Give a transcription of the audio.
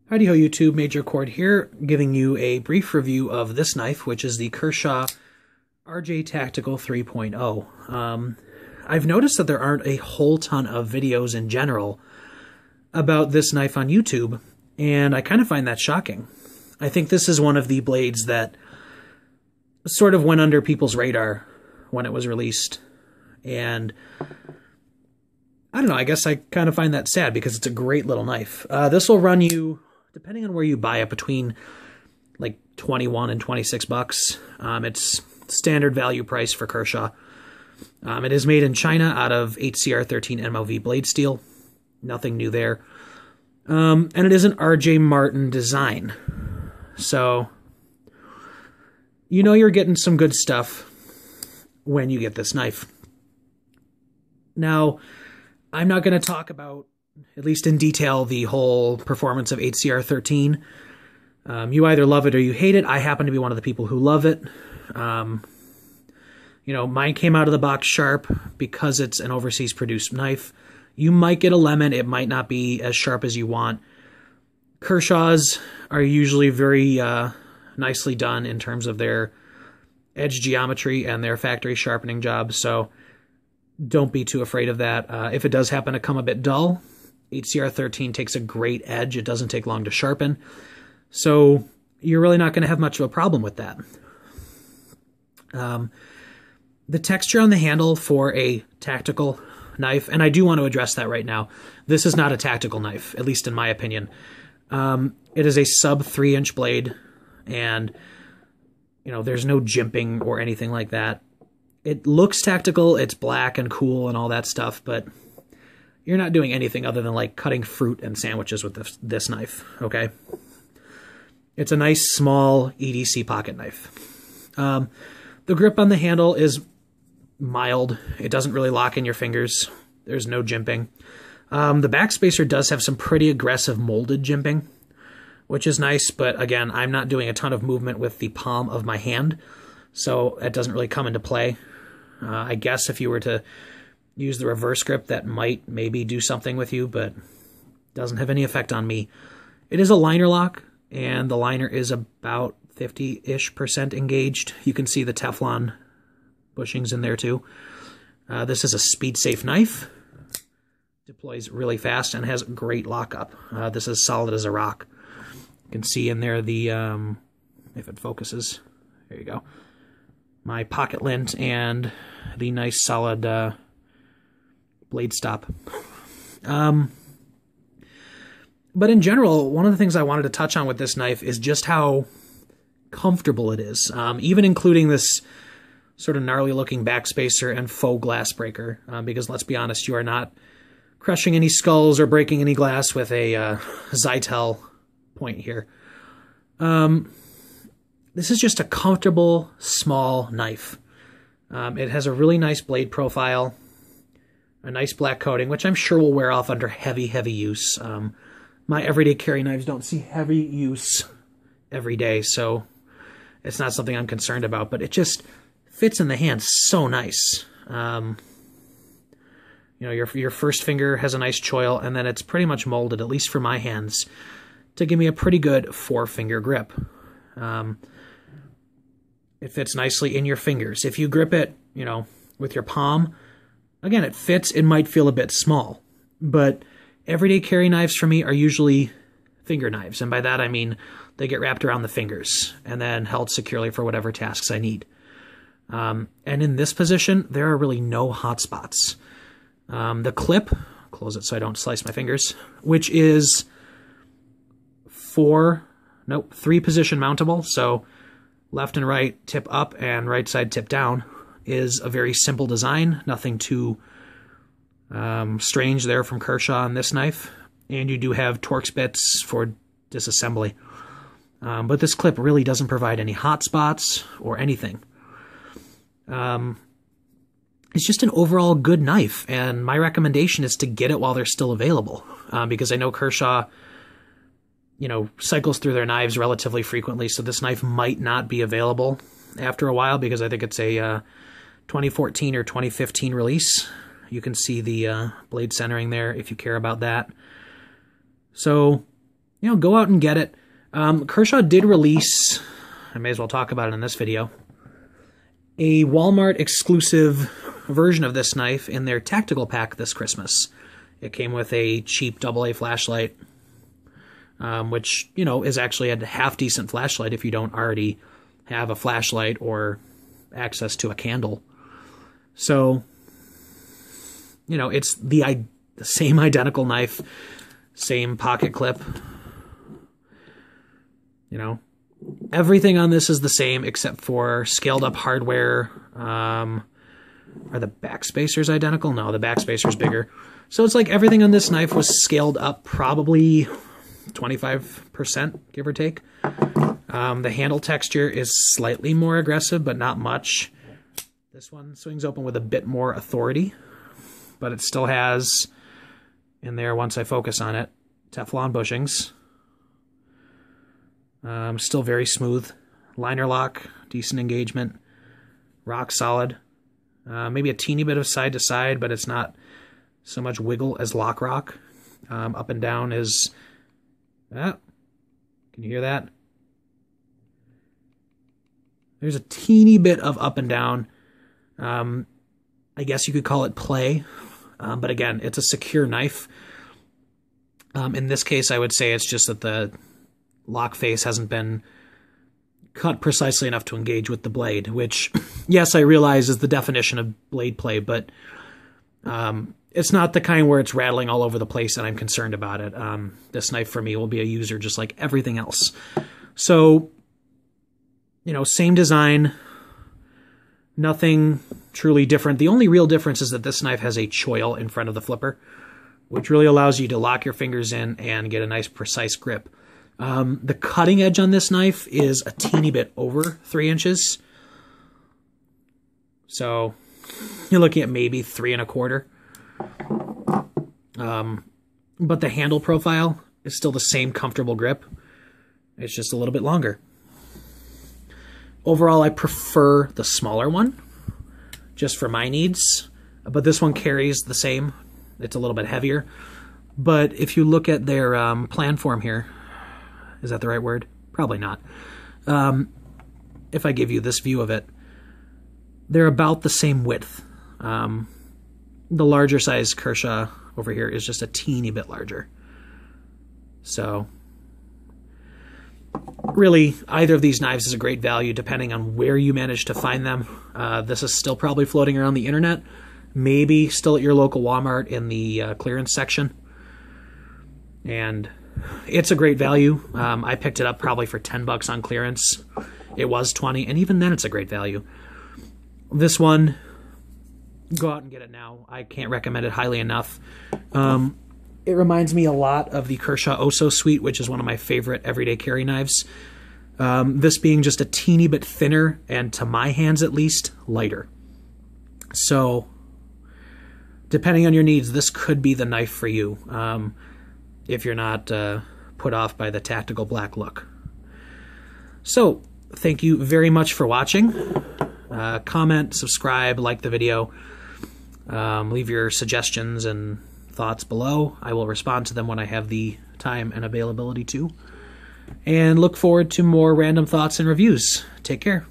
Howdy ho YouTube, Major Cord here, giving you a brief review of this knife, which is the Kershaw RJ Tactical 3.0. I've noticed that there aren't a whole ton of videos in general about this knife on YouTube, and I kind of find that shocking. I think this is one of the blades that sort of went under people's radar when it was released, and I don't know, I guess I kind of find that sad because it's a great little knife. This will run you, depending on where you buy it, between like 21 and 26 bucks. It's standard value price for Kershaw. It is made in China out of HCR 13 MOV blade steel. Nothing new there. And it is an RJ Martin design. So, you know you're getting some good stuff when you get this knife. Now, I'm not going to talk about, at least in detail, the whole performance of HCR 13. You either love it or you hate it. I happen to be one of the people who love it. You know, mine came out of the box sharp because it's an overseas produced knife. You might get a lemon. It might not be as sharp as you want. Kershaw's are usually very nicely done in terms of their edge geometry and their factory sharpening job, so don't be too afraid of that. If it does happen to come a bit dull, HCR 13 takes a great edge. It doesn't take long to sharpen, so you're really not going to have much of a problem with that. The texture on the handle for a tactical knife, and I do want to address that right now, this is not a tactical knife, at least in my opinion. It is a sub 3-inch blade, and you know, there's no jimping or anything like that. It looks tactical, it's black and cool and all that stuff, but you're not doing anything other than like cutting fruit and sandwiches with this knife, okay? It's a nice small EDC pocket knife. The grip on the handle is mild. It doesn't really lock in your fingers. There's no jimping. The backspacer does have some pretty aggressive molded jimping, which is nice, but again, I'm not doing a ton of movement with the palm of my hand, so it doesn't really come into play. I guess if you were to use the reverse grip, that might maybe do something with you, but doesn't have any effect on me. It is a liner lock, and the liner is about 50-ish% engaged. You can see the Teflon bushings in there too. This is a speed-safe knife. Deploys really fast and has great lockup. This is solid as a rock. You can see in there the, if it focuses, there you go, my pocket lint and the nice solid blade stop. But in general, one of the things I wanted to touch on with this knife is just how comfortable it is, even including this sort of gnarly looking backspacer and faux glass breaker, because let's be honest, you are not crushing any skulls or breaking any glass with a Zytel point here. This is just a comfortable, small knife. It has a really nice blade profile, a nice black coating, which I'm sure will wear off under heavy, heavy use. My everyday carry knives don't see heavy use every day, so it's not something I'm concerned about, but it just fits in the hand so nice. You know, your first finger has a nice choil, and then it's pretty much molded, at least for my hands, to give me a pretty good 4-finger grip. It fits nicely in your fingers. If you grip it, you know, with your palm, again, it fits. It might feel a bit small, but everyday carry knives for me are usually finger knives, and by that I mean they get wrapped around the fingers and then held securely for whatever tasks I need. And in this position, there are really no hot spots. The clip, close it so I don't slice my fingers, which is 3-position mountable, so left and right tip up and right side tip down, is a very simple design. Nothing too strange there from Kershaw on this knife. And you do have Torx bits for disassembly. But this clip really doesn't provide any hot spots or anything. It's just an overall good knife, and my recommendation is to get it while they're still available, because I know Kershaw, you know, cycles through their knives relatively frequently, so this knife might not be available after a while, because I think it's a 2014 or 2015 release. You can see the blade centering there if you care about that. So go out and get it. Kershaw did release, I may as well talk about it in this video, a Walmart exclusive version of this knife in their tactical pack this Christmas. It came with a cheap AA flashlight, which, is actually a half-decent flashlight if you don't already have a flashlight or access to a candle. So, it's the same identical knife, same pocket clip. Everything on this is the same except for scaled up hardware. Are the backspacers identical? No, the backspacer's bigger. So it's like everything on this knife was scaled up probably 25%, give or take. The handle texture is slightly more aggressive, but not much. This one swings open with a bit more authority, but it still has, in there, once I focus on it, Teflon bushings. Still very smooth. Liner lock, decent engagement, rock solid. Maybe a teeny bit of side to side, but it's not so much wiggle as lock rock. Up and down is... can you hear that? There's a teeny bit of up and down. I guess you could call it play. But again, it's a secure knife. In this case, I would say it's just that the lock face hasn't been cut precisely enough to engage with the blade, which, yes, I realize is the definition of blade play, but it's not the kind where it's rattling all over the place and I'm concerned about it. This knife for me will be a user just like everything else. So, same design, nothing truly different. The only real difference is that this knife has a choil in front of the flipper, which really allows you to lock your fingers in and get a nice precise grip. The cutting edge on this knife is a teeny bit over 3 inches. So you're looking at maybe 3 1/4. But the handle profile is still the same comfortable grip. It's just a little bit longer. Overall, I prefer the smaller one, just for my needs. But this one carries the same. It's a little bit heavier. But if you look at their plan form here, is that the right word? Probably not. If I give you this view of it, they're about the same width. The larger size Kershaw over here is just a teeny bit larger. So really, either of these knives is a great value depending on where you manage to find them. This is still probably floating around the internet, maybe still at your local Walmart in the clearance section. And it's a great value. I picked it up probably for $10 on clearance. It was $20, and even then it's a great value. This one, go out and get it now. I can't recommend it highly enough. It reminds me a lot of the Kershaw Oso Suite, which is one of my favorite everyday carry knives. This being just a teeny bit thinner, and to my hands at least, lighter. So, depending on your needs, this could be the knife for you. If you're not put off by the tactical black look. So, thank you very much for watching. Comment, subscribe, like the video. Leave your suggestions and thoughts below. I will respond to them when I have the time and availability to. And look forward to more random thoughts and reviews. Take care.